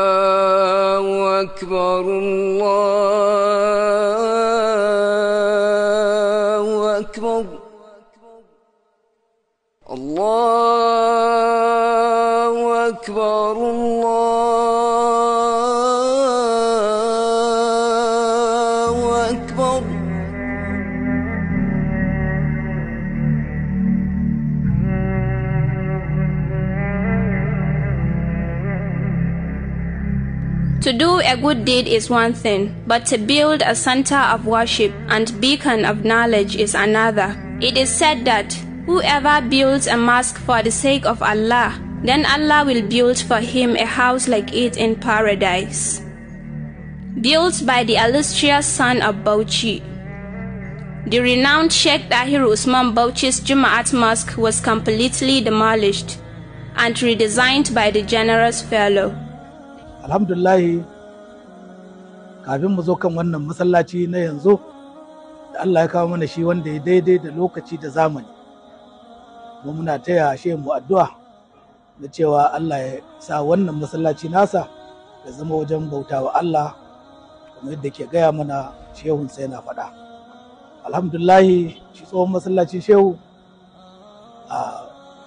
الله أكبر الله أكبر الله أكبر الله أكبر. To do a good deed is one thing, but to build a center of worship and beacon of knowledge is another. It is said that whoever builds a mosque for the sake of Allah, then Allah will build for him a house like it in paradise. Built by the illustrious son of Bauchi. The renowned Sheikh Dahiru Usman Bauchi's Mosque was completely demolished and redesigned by the generous fellow. Alhamdulillah, kafin mu zo kan wannan masallaci na yanzu da Allah ya kawo mana shi wanda ya daidai da lokaci da zamani. Mu muna taya shehu mu addu'a da cewa Allah ya sa wannan masallaci nasa ya zama wajen bautawa Allah kamar yadda ke gaya mana shehun sai na faɗa. Alhamdulillah, shi tsohon masallacin shehu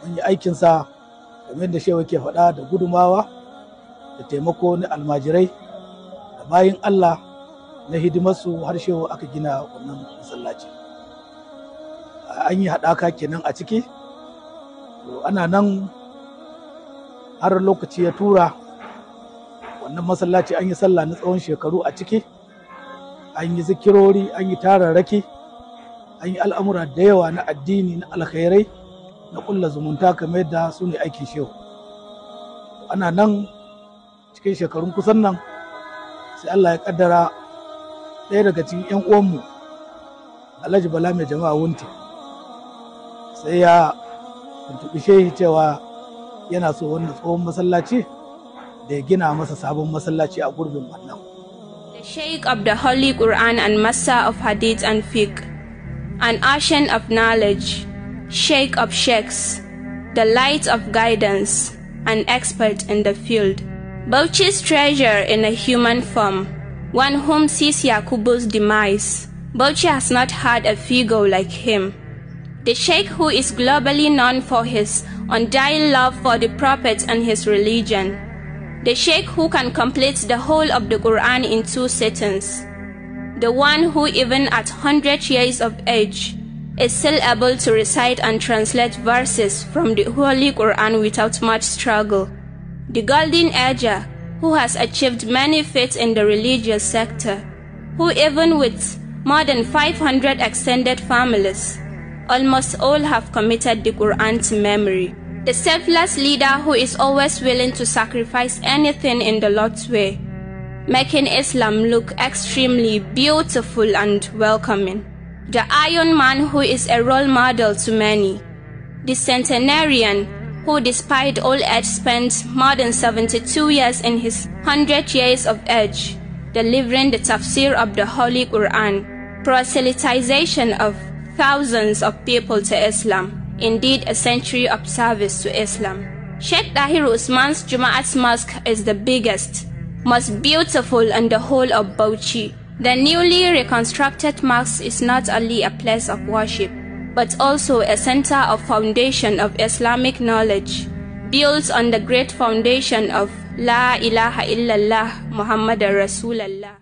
mun yi aikinsa kamar yadda shehu ke faɗa da gudumawa da taimako na almajirai da bayin Allah na hidimarsu har shehu aka gina wannan masallaci. An yi haɗaka kenan a ciki, ana nan har lokaci ya tura wannan masallaci an yi sallah na tsawon shekaru a ciki, an yi zikirori, an yi tararraki, an yi al'amura da yawa na addini na alkhairai na ƙulla zumunta kamar yadda su ne aikin shehu. Ana nan cikin shekarun kusan nan sai Allah ya kaddara ɗaya daga cikin 'yan uwanmu Alhaji Bala mai jama'a wunti sai ya tuntuɓi shehi cewa yana so wannan tsohon masallaci da ya gina masa sabon masallaci a gurbin wannan. The Sheikh of the Holy Quran and Master of Hadith and Fiqh, an ocean of knowledge, Sheikh of Sheikhs, the light of guidance, an expert in the field. Bauchi's treasure in a human form, one whom sees Yakubu's demise. Bauchi has not had a figure like him. The Sheikh who is globally known for his undying love for the Prophet and his religion. The Sheikh who can complete the whole of the Quran in 2 sittings. The one who even at 100 years of age is still able to recite and translate verses from the Holy Quran without much struggle. The golden ager who has achieved many feats in the religious sector, who even with more than 500 extended families, almost all have committed the Quran to memory. The selfless leader who is always willing to sacrifice anything in the Lord's way, making Islam look extremely beautiful and welcoming. The Iron Man who is a role model to many. The centenarian who despite old age spent more than 72 years in his 100 years of age, delivering the tafsir of the Holy Quran, proselytization of thousands of people to Islam, indeed a century of service to Islam. Sheikh Dahiru Usman's Mosque is the biggest, most beautiful in the whole of Bauchi. The newly reconstructed mosque is not only a place of worship, but also a center of foundation of Islamic knowledge, built on the great foundation of La ilaha illallah Muhammadur Rasulullah.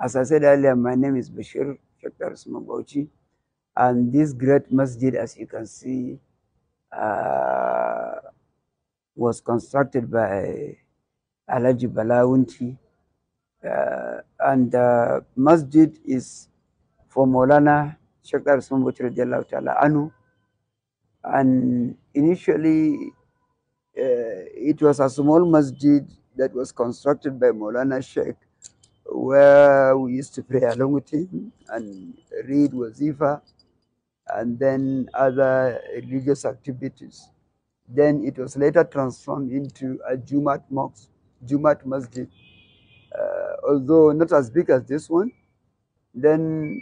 As I said earlier, my name is Sheikh Dahiru Usman Bauchi, and this great masjid, as you can see, was constructed by Alhaji Balawunti. And masjid is for Maulana Sheikh Dahiru Usman Bauchi radiallahu ta'ala anhu. And initially, it was a small masjid that was constructed by Maulana Sheikh, where we used to pray along with him and read wazifa and then other religious activities. Then it was later transformed into a Jumat mosque, Jumat masjid, although not as big as this one. Then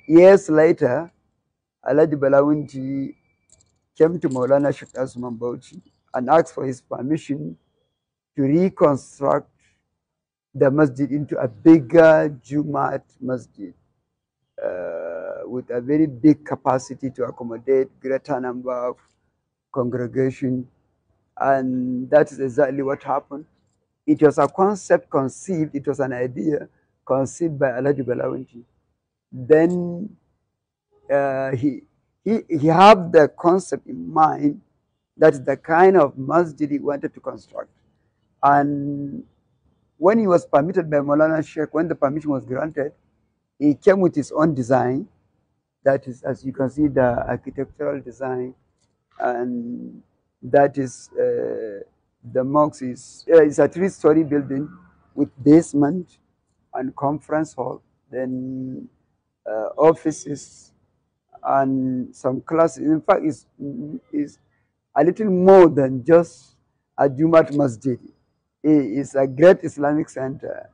years later, Alhaji Balawunti came to Maulana Sheikh Usman Bauchi and asked for his permission to reconstruct the masjid into a bigger Jumaat masjid with a very big capacity to accommodate greater number of congregation. And that is exactly what happened. It was a concept conceived, it was an idea conceived by Alhaji Balawunti. Then he had the concept in mind. That is the kind of masjid he wanted to construct. And when he was permitted by Maulana Sheikh, when the permission was granted, he came with his own design. That is, as you can see, the architectural design. And that is, the mosque is it's a 3-story building with basement and conference hall, then offices and some classes. In fact, it's a little more than just a Jumat masjid. It's a great Islamic center.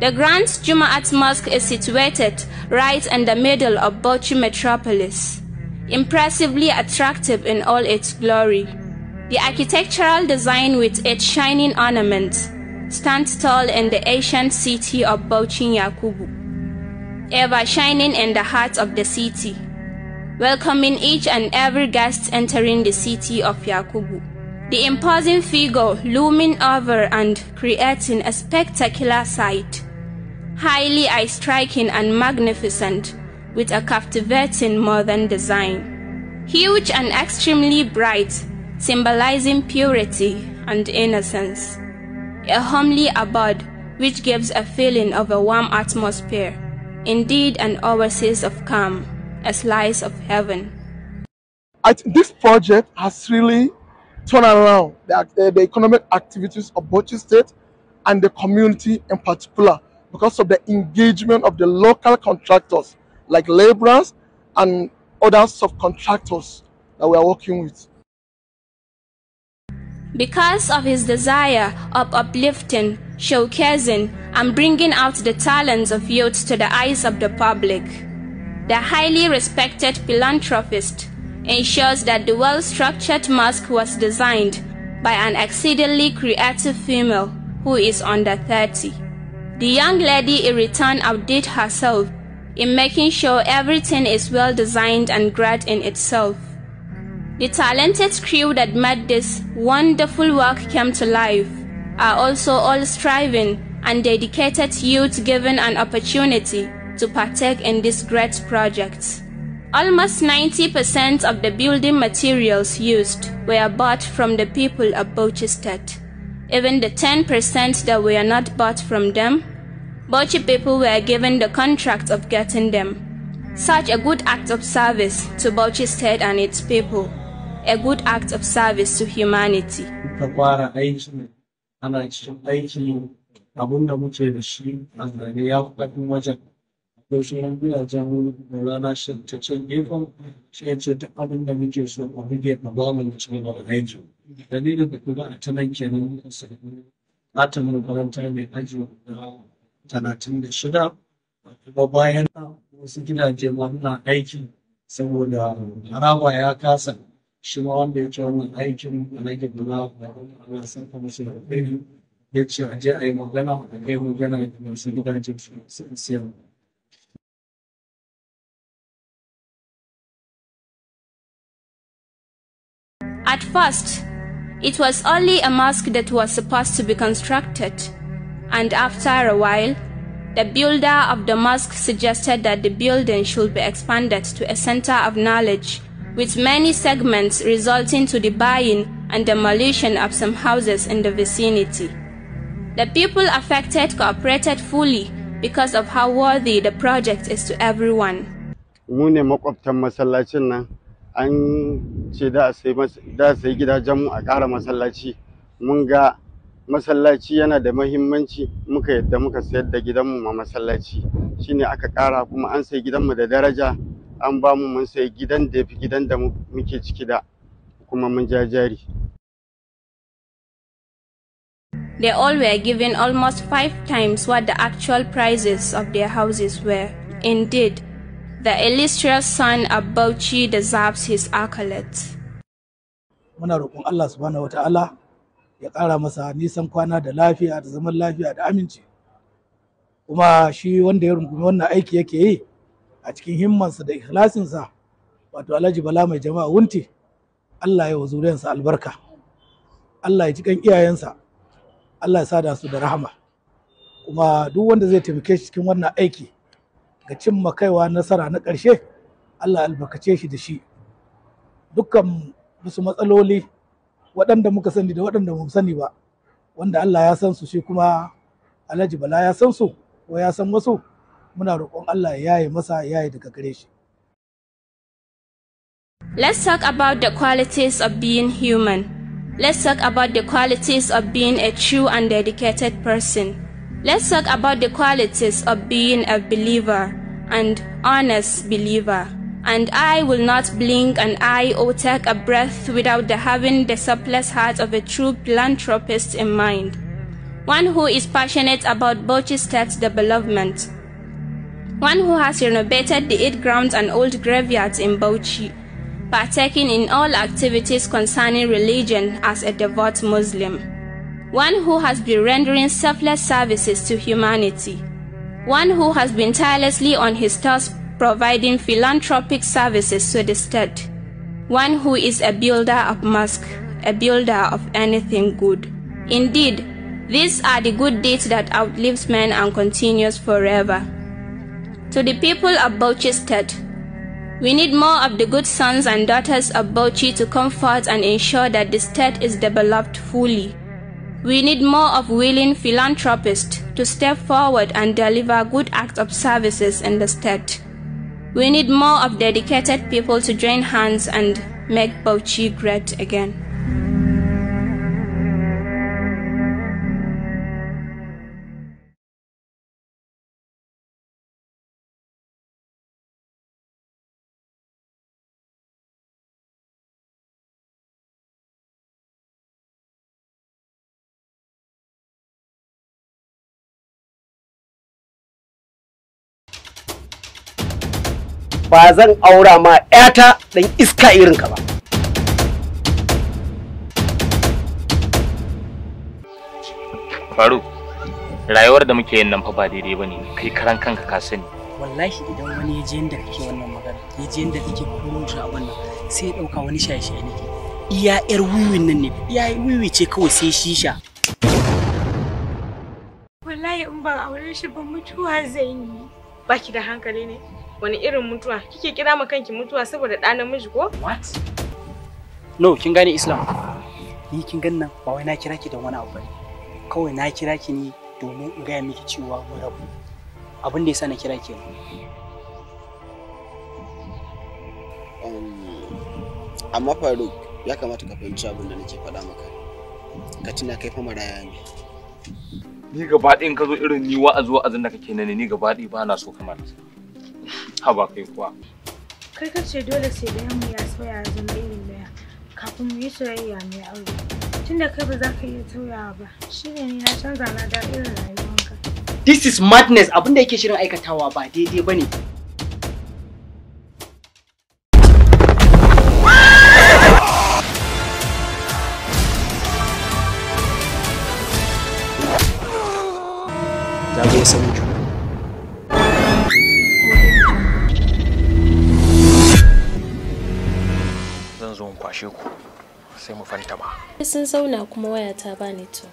The Grand Jumaat Mosque is situated right in the middle of Bauchi metropolis, impressively attractive in all its glory. The architectural design with its shining ornaments stands tall in the ancient city of Bauchi Yakubu, ever shining in the heart of the city, welcoming each and every guest entering the city of Yakubu. The imposing figure looming over and creating a spectacular sight, highly eye-striking and magnificent, with a captivating modern design. Huge and extremely bright, symbolizing purity and innocence. A homely abode which gives a feeling of a warm atmosphere, indeed an oasis of calm, a slice of heaven. This project has really turned around the economic activities of Bauchi State and the community in particular because of the engagement of the local contractors like laborers and other subcontractors that we are working with. Because of his desire of uplifting, showcasing, and bringing out the talents of youth to the eyes of the public, the highly respected philanthropist ensures that the well-structured mosque was designed by an exceedingly creative female who is under 30. The young lady in return outdid herself in making sure everything is well designed and great in itself. The talented crew that made this wonderful work come to life are also all striving and dedicated youth given an opportunity to partake in this great project. Almost 90% of the building materials used were bought from the people of Bauchi State. Even the 10% that were not bought from them, Bauchi people were given the contract of getting them. Such a good act of service to Bauchi State and its people, a good act of service to humanity. Yaushe biya jamu Maulana Sheikh ta ce gefen shi ya ce duk abin da muke so a buge a ba mu cikin aiki. Dalilin da kuma a ta nan kenan atan makaranta mai aji 36 kuma bayan wasu gidaje ma muna aiki saboda haraba ya kasa shi ma wanda ya ce wannan aikin a nake guna a san kuma shi da kai ya ce a je a yi magana a kai magana da wasu gidaje su siyar. At first, it was only a mosque that was supposed to be constructed, and after a while, the builder of the mosque suggested that the building should be expanded to a center of knowledge, with many segments resulting to the buying and demolition of some houses in the vicinity. The people affected cooperated fully because of how worthy the project is to everyone. An ce da sai gidajenmu a ƙara masallaci. Mun ga masallaci yana da muhimmanci, muka yadda muka sayar da gidanmu ma masallaci. Shine aka ƙara kuma an sai gidanmu da daraja, an ba mu mun sai gidan da yafi gidan da muke ciki da kuma mun jajari. They all were given almost 5 times what the actual prices of their houses were. Indeed, The illustrious son of Bauchi deserves his accolades. Muna roƙon Allah subhanahu wata'ala ya ƙara masa nisan kwana da lafiya da zaman lafiya da aminci. Kuma shi wanda ya rungumi wannan aiki yake yi a cikin himmansa da ikhlasinsa, wato Alhaji Bala mai jama'a wunti, Allah ya wa zuriyarsa albarka, Allah ya ji kan iyayensa, Allah ya sada su da rahama. Kuma duk wanda zai taimake shi cikin wannan aiki ga cimma kaiwa nasara na ƙarshe, Allah albarkace shi da shi. Dukkan wasu matsaloli waɗanda muka sani da waɗanda mu sani ba, wanda Allah ya san su, shi kuma Alhaji Bala ya san su ko ya san wasu, muna roƙon Allah ya yaye masa, ya yaye daga gare shi. Let's talk about the qualities of being human. Let's talk about the qualities of being a true and dedicated person. Let's talk about the qualities of being a believer and honest believer. And I will not blink an eye or take a breath without having the selfless heart of a true philanthropist in mind. One who is passionate about Bauchi State's development. One who has renovated the 8 grounds and old graveyards in Bauchi, partaking in all activities concerning religion as a devout Muslim. One who has been rendering selfless services to humanity. One who has been tirelessly on his toes providing philanthropic services to the state. One who is a builder of mosques, a builder of anything good. Indeed, these are the good deeds that outlives men and continues forever. To the people of Bauchi State, we need more of the good sons and daughters of Bauchi to come forth and ensure that the state is developed fully. We need more of willing philanthropists to step forward and deliver good acts of services in the state. We need more of dedicated people to join hands and make Bauchi great again. Ba zan aura ma ƴata dan iska irin ka ba. Faruk, rayuwar da muke yin nan fa ba daidai bane, kai karan kanka ka sani. Wallahi idan wani ya je yanda kake wannan magana, ya je yanda kake kurusha abin nan, sai ya dauka wani shaye-shaye nake. Iya yar wiwin nan ne, iya wiwi ce kawai sai shisha. Wallahi in ban aure shi ba mutuwa zan yi. Baki da hankali ne? Wani irin mutuwa? Kike kira ma kanki mutuwa saboda ɗa namiji ko? What? No, kin gane Islam. Ni kin gan nan ba wai na kira ki don wani abu bane. Kawai na kira ki ne domin in gaya miki cewa mu rabu. Abin da yasa na kira ki. Amma Faruk, ya kamata ka fahimci abin da nake faɗa maka. Ka tuna kai fa maraya ne. Ni gaba ɗayan ka zo irin ni wa'azin da kake nan ni gaba ɗaya ba na so kamar. Haba kai kuwa. Kai kace dole sai ɗayan mu ya soya ya zama irin ɗaya kafin mu yi soyayya mai aure. Tunda kai ba za ka iya sauyawa ba, shine ni na canza na da irin rayuwanka. This is madness. Abin da yake shirin aikatawa ba daidai bane. Za mu san juna. Zan zo in kwashe ku sai mu fanta ba. Sun zauna kuma waya ta bani to.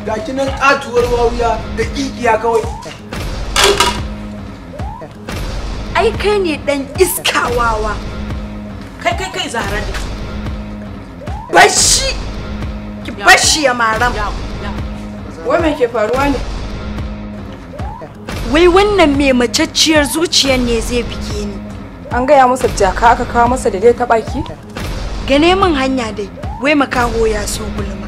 Ga kinan katuwar wawuya da kikiya kawai. Ai kai ne dan iskawawa. Kai Zahra da bashi ki bashi ya maram. Wai me ke faruwa ne? Wai wannan me macacciyar zuciyar ne zai bige ni. An gaya masa jaka aka kawo masa da dai ta baki? Gane min hanya dai, wai makaho ya so gulma.